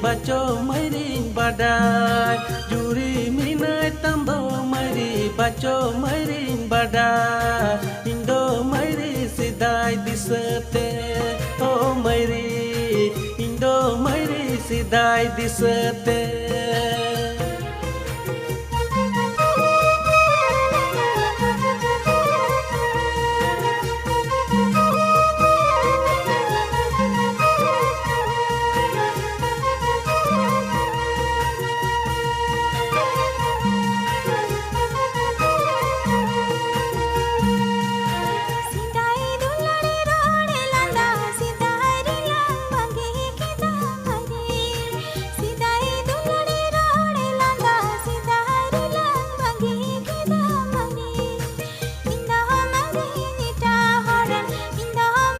baco mairing badai juri minai tambo mairi baco mairing badai indo mairi sidai disete oh mairi indo mairi sidai disete